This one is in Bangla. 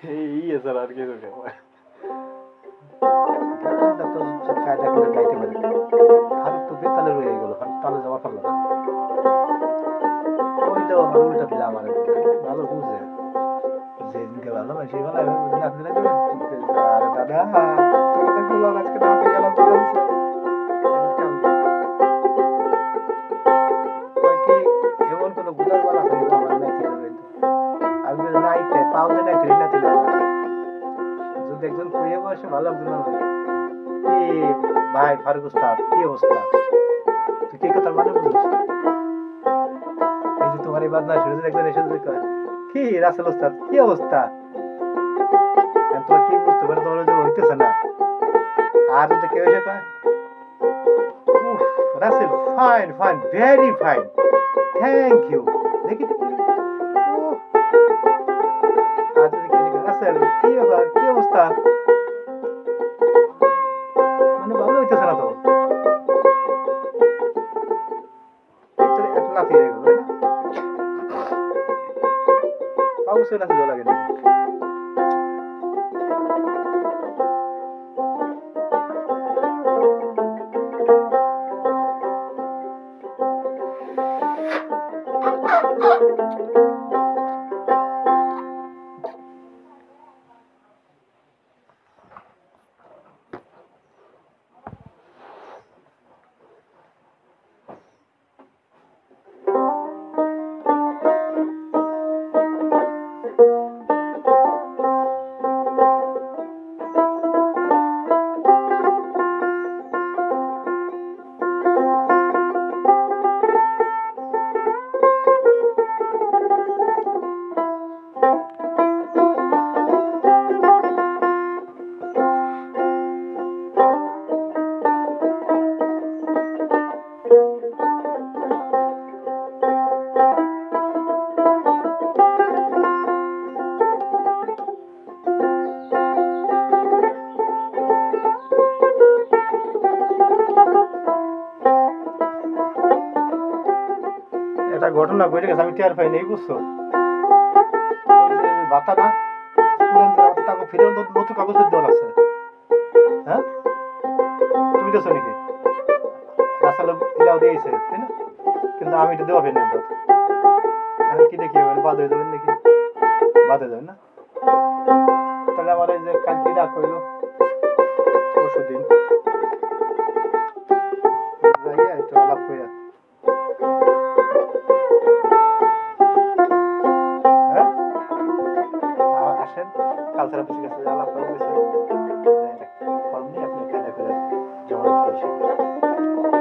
এই এছাড়া আর কিছু নেই। গানটা তো কায়দা করে গাইতে পারে। ফারুক তো বেতালে রয়ে গেল, ফারুক তালে যাওয়া পারল না। ওই তো আমার উল্টা দিলে আমার ভালো বুঝে যেদিনকে ভালোবাসি ভালো বুঝে না দিলে আরে দাদা তোকে তো গুলো আজকে রাতে গেলাম তো জানছে ওই কি এমন কোনো বুঝার বলা থাকে তো আমার নাই থেকে রইতো আমি যদি নাইতে পাও যে নাই ধরি না দিলে যদি একজন কইয়ে বসে ভালো একজন কি ভাই ফারুক উস্তাদ কি অবস্থা তুই কি কথা মানে বুঝিস এই যে তোমার এই বাদনা শুরু একজন এসে যদি কয় কি রাসেল উস্তাদ কি অবস্থা তোর কি বুঝতে পারে তোমার যে হইতেছে না আর যদি কেউ এসে কয় উফ Rasel fine fine very fine thank you দেখি দেখি উফ, আর যদি কেউ এসে কয় রাসেল কি ব্যাপার কি অবস্থা মানে ভালো হইতেছে না তো একটা লাফিয়ে গেল তাই না অবশ্যই লাফিয়ে দেওয়া লাগে না একটা ঘটনা ঘটে গেছে আমি টের পাইনি বুঝছো ওই যে ভাতা না স্টুডেন্টদের টাকা ফিরে নতুন কাগজ দেওয়া লাগছে হ্যাঁ তুমি দেছো নাকি আসলে এটাও দিয়েছে তাই না কিন্তু আমি এটা দেওয়া পাইনি আমি কি দেখি মানে বাদ হয়ে যাবেন নাকি বাদ হয়ে যাবেন না তাহলে আমার এই যে কালকে ডাক হইলো পরশু দিন যাইয়া একটু আলাপ কইরা হ্যাঁ আসেন কাল তারা বেশি কাছে আলাপ করে গেছে ফর্ম নিয়ে আপনি কায়দা করে জমা দিতে